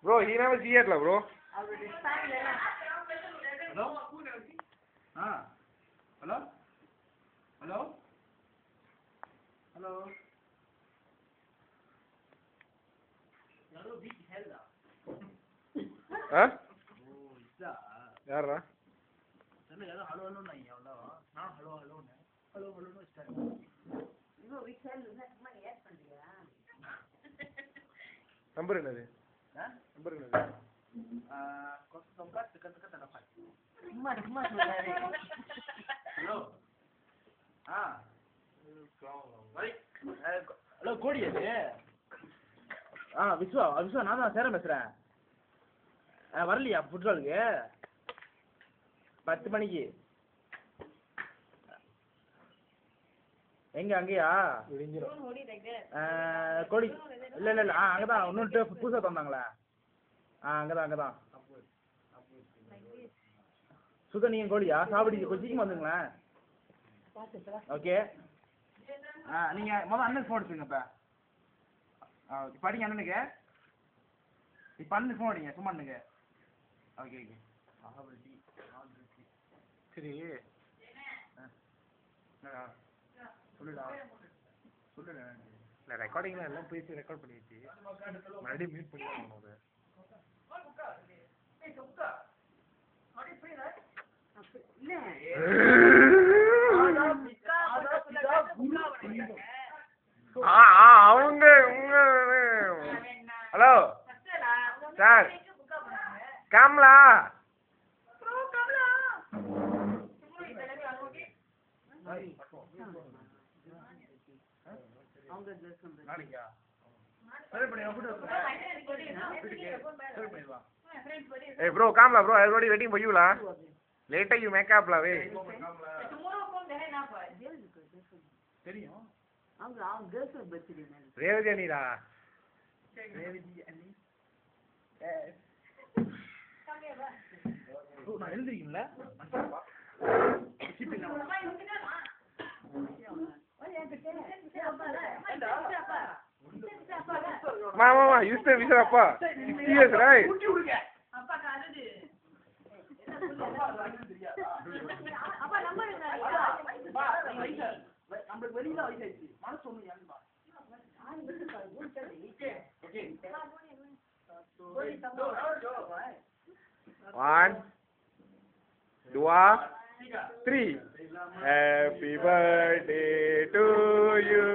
Bro, he never see it, bro. Hello? Hello? Hello? Hello? Huh? Yarra? Hello, hello, hello. Hello, hello, start. Number என்னது? Number என்னது? tempat dekat-dekat ada apa? Hello. Baik. Hello, கோடி அது. விஸ்வா நான் தான் சேரம் பேசுறேன். வரலையா ஃபுட்பாலுக்கு? 10 மணிக்கு. எங்க அங்கயா? கோடி இல்ல அங்கதான் இன்னொரு புதுசா தந்தாங்களே. அங்கதான். சுதா நீங்க கோழியா? சாப்பிடி கொஞ்சம் சீக்கிரம் வந்துங்களேன். ஓகே. நீங்க முதல்ல அண்ணனுக்கு ஃபோன் எடுத்துங்க இப்ப. படிங்க அண்ணனுக்கு. இப்ப அண்ணனுக்கு ஃபோன் அடிங்க சும்மா அண்ணனுக்கு. ஓகே. சரி. சொல்லுடா. இல்ல ரெக்கார்டிங்ல எல்லாம் பேசி ரெக்கார்ட் பண்ணிடுச்சு. மறுபடியும் மியூட் பண்ணி ஆகணும் அது. அவங்க ஹலோ சார் காம்லா Hey bro, come bro. Everybody waiting for you la. Later you make up la way. Tomorrow come there na pa. தெரியும். அவங்க girlfriend birthday man. Revati ani la. Revathi அண்ணி. நான் எழுந்திருக்கீங்களா? Mama, you stay with Appa. Serious, right? அப்பா காதுது. அப்பா number என்ன? நம்மளுக்கு வெளியில வயசாயிடுச்சு. மனசு ஒண்ணு ஏன்பா? Okay. 1 2 3 Happy birthday to you.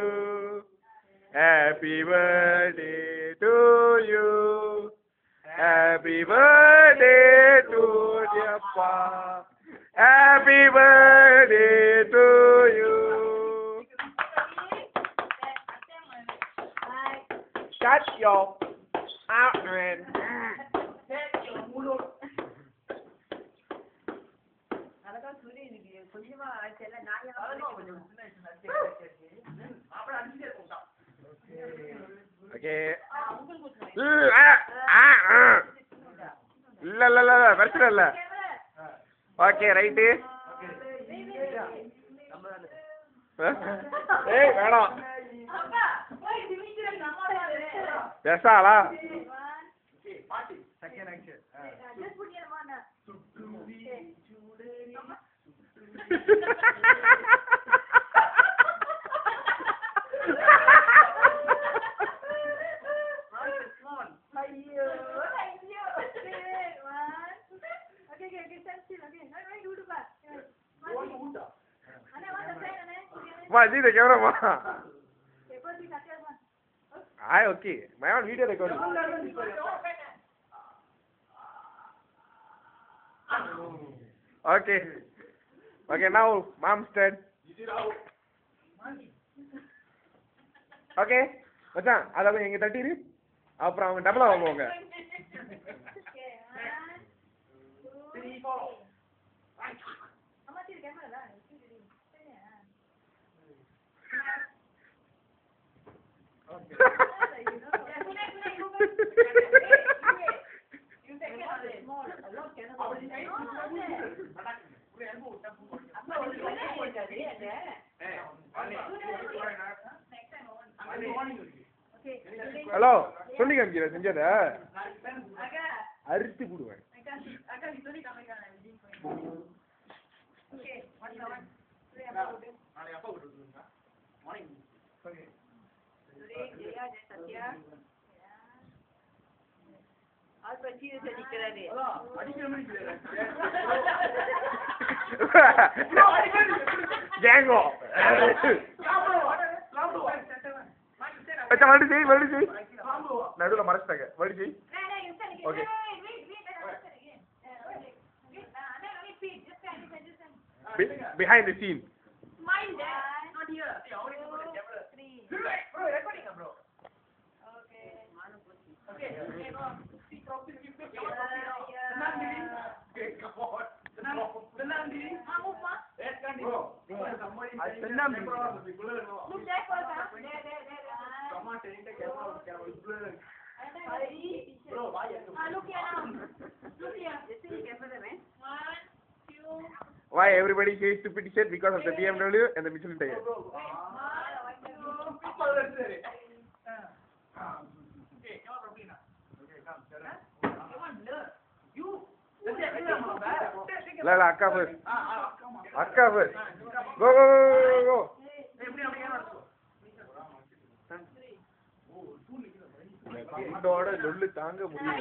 Happy birthday to you. Happy birthday to dear Pa. Happy birthday to you. Shut your mouth, man. அததான் சொல்லி இன்னைக்கு கொஞ்சமா ஆச்சல நாயா கொஞ்சம் மாப்பிள அடிச்சிட்டே போட்டான். Okay. இல்ல பிரச்சனை இல்ல. Okay right. ஏய் வேணாம். பேசாலா? பாட்டி second action. Ma, see the camera, ma. Hi, okay. My own video recording. Okay. Okay, now mom's turn. Okay. மச்சான் அத போய் எங்க தட்டிரு. அப்புறம் அவங்க டபுளா வாங்குவாங்க. 3 4 அம்மா தீர் கேமரா ஹலோ சொல்லி காமிக்கிற செஞ்சத அக்கா அறுத்து போடுவேன். அக்கா சொல்லி காமிக்கானே விஜய் போய். ஓகே 1 நாளைக்கு அப்பா விட்டுருங்க. மார்னிங். ஓகே. ஜெயா ஜெய சத்யா. ஆல் பச்சி நிக்கறாரு. அடிக்கிற மாதிரி நிக்கறாரு. கேங்கோ. அச்சா மறுபடி செய். நடுவுல மறைச்சிட்டாங்க. மறுபடி செய். Okay. Behind the scene. Mind that, not here. Three. Bro, recording bro. Okay. Okay. Okay, go. Why everybody says stupid shit? Because of the BMW and the Michelin tire. La akka first. Akka first. Go go go go go. இதோட லொல்லு தாங்க முடியல.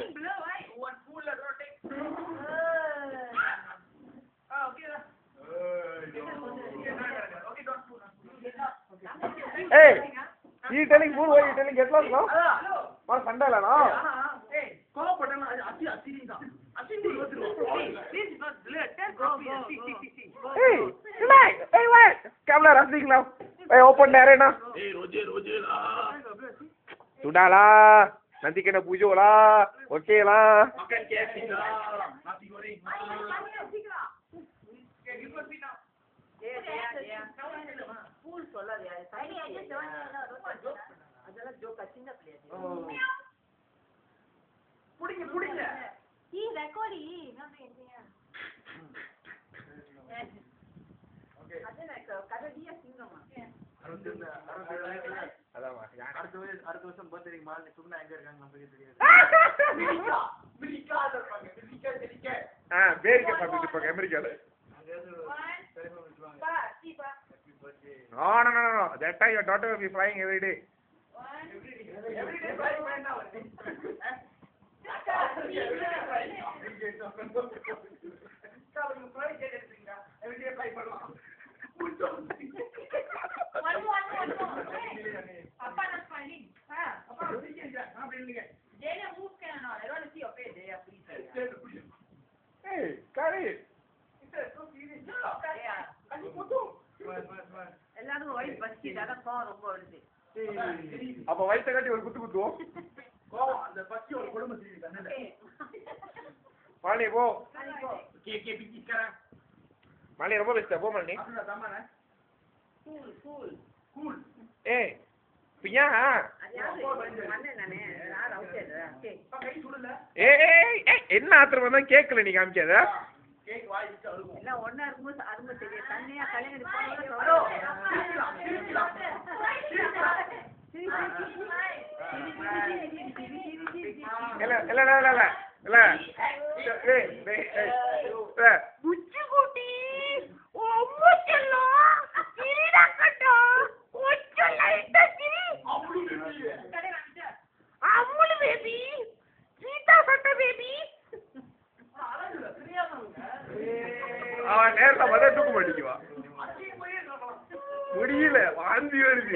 Hey, you telling fool why you telling get lost now? What Sunday no? Hey, call button asiri da. Asiri please not let go. Hey, relax. Hey, what? Camera running now. Hey, open the arena. Hey, Roger la. Sudah lah. Nanti kena pujuk lah. Okey lah. Makan KFC lah. Nasi goreng. Full சொல்லாதே. அதெல்லாம் ஜோக்கா சின்ன பிள்ளையா. புடிங்க. ஈ ரெக்கார்டி நான் என்னையா. Okay. அதெல்லாம் கரெக்டியா சிங்கமா. அதாமா. அடுத்த வருஷம் பர்த்டே மார்னிங் சும்மா எங்க இருக்காங்க நமக்கு தெரியாது. மிலிக்கா தெரிக்க. பேருக்கு பார்த்துட்டு இருப்பாங்க அமெரிக்கால. No. That time your daughter will be flying every day. Every day flying now. Every day fly பண்ணலாம். அப்பா நான் ஸ்மைலிங். அப்பா சிரிக்கிறீங்க. நான் பண்ணிங்க. ஜெயா மூவ் பண்ணனும். I want to see your face. Jaya please. Hey, Kari. எல்லாரும் ஒயிட் பஸ்கிடாத கோவம் ரொம்ப வருது. அப்ப வயித்தை கட்டி ஒரு குத்துவோம். கோவம் அந்த பச்சி ஒரு குடும்பம் செய்யுது கண்ணல. மாலி போ. கே பிச்சிக்கற. மாலி ரொம்ப பெஸ்ட் போ மாலி. அப்பா தமானே. கூல். ஏய். பியா. அதாவது மண்ணே நானே யார் அவுட்டேது. ஓகே. கை சுடல. ஏய் என்ன ஆத்திரம் வந்தா கேக்கல நீ காமிக்காத. கேக் வாய் வச்சு அழுகும். எல்லாம் ஒண்ணா இருக்கும்போது அருமை தெரியும். தண்ணியா கலைஞர் இல்ல புச்சு குட்டி ஒம்மு செல்லம் கிரீடா கட்டோ ஒச்ச லைட்டா கிரி அம்முல பேபி சீதா சட்ட பேபி அவன் நேரத்துல மத தூக்க மாட்டேங்குவா முடியல வாந்தி வருது.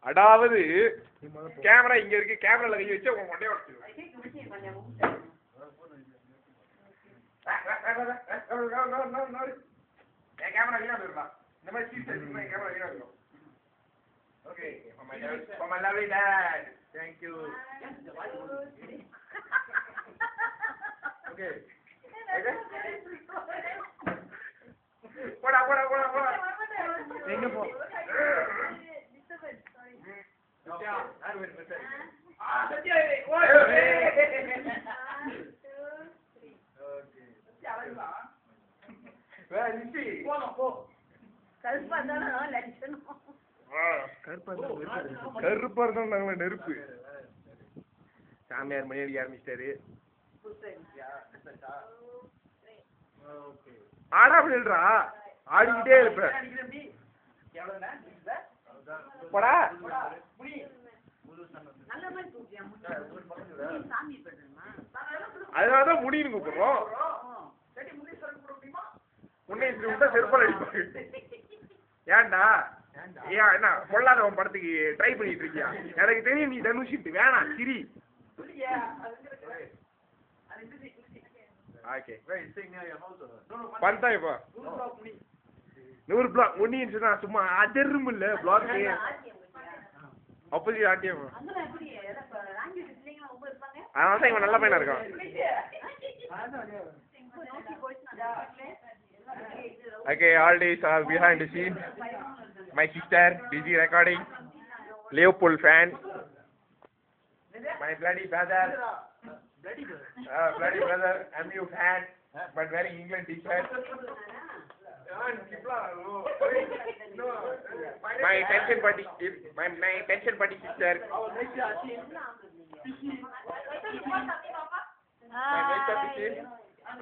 அதாவது கேமரா இங்க இருக்கு, கேமரால கை வச்சு உங்க மண்டைய கேமரா வீணா போயிடலாம். இந்த மாதிரி சீட் கேமரா வீணா போயிடும். Okay, for my lovely dad. Thank you. Okay. போடா எங்க போ. லிசி கருப்பா இருந்தாலும் லட்சணம். கருப்பா இருந்தாலும் நாங்கள நெருப்பு. சாமியார் மணி அடிக்க ஆரம்பிச்சிட்டாரு. ஆடா அப்படின்றா ஆடிக்கிட்டே இருப்ப போடா. நல்ல மாதிரி தூக்கியா சாமி பண்ணுமா அதனாலதான் முடின்னு கூப்பிடுறோம். முன்னேற்றி விட்டா செருப்பால் அடிப்பாங்க. ஏன்டா ஏன் என்ன பொல்லாதவன் படத்துக்கு ட்ரை பண்ணிட்டு இருக்கியா? எனக்கு தெரியும் நீ தனுஷிட்டு வேணாம் சிரி. ஓகே பண்ணிட்டா இப்போ 100 பிளாக் முன்னின்னு சொன்னா சும்மா அதரும் இல்ல பிளாக் அப்போதைக்கு ஆட்டியம். அதனால தான் இவன் நல்ல பையனா இருக்கான். Okay, all days are behind the scenes. My sister busy recording. Leopold fan. My bloody brother. Bloody brother. MU fan, but wearing England t-shirt. My pension party sister.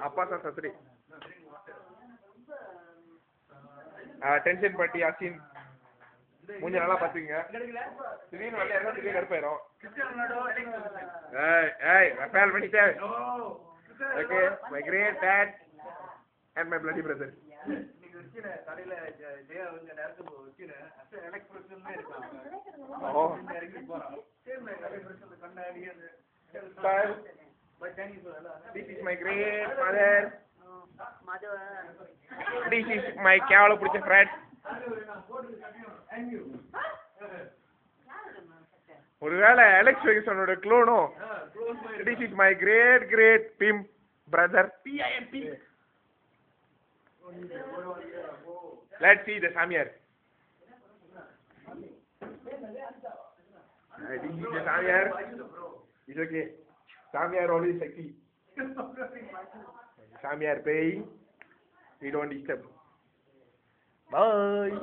Appa sa sasri. Tension party Asin மூஞ்சி நல்லா பாத்துக்கங்க. திடீர்னு வெள்ளையா இருந்தா திடீர்னு கருப்பாயிரும். ஏய் Rafael பண்ணிட்டே. Okay my great dad and my bloody brother. கடையில ஜெயா வந்து நேரத்துக்கு வச்சின எலக்ட்ரிஷியனே இருக்காங்க. ஓ இறங்கி போறா. சேம் எலக்ட்ரிஷியன் கண்ணாடி அந்த This is my great mother. This is my கேவல பிடிச்ச friend. ஒருவேளை Alex வெர்குசனோட க்ளோனோ. This is my great pimp brother. PIMP. Let's see the Samir. This is the Samir. It's okay. Samir always sexy. Samir pay. We don't disturb. Bye.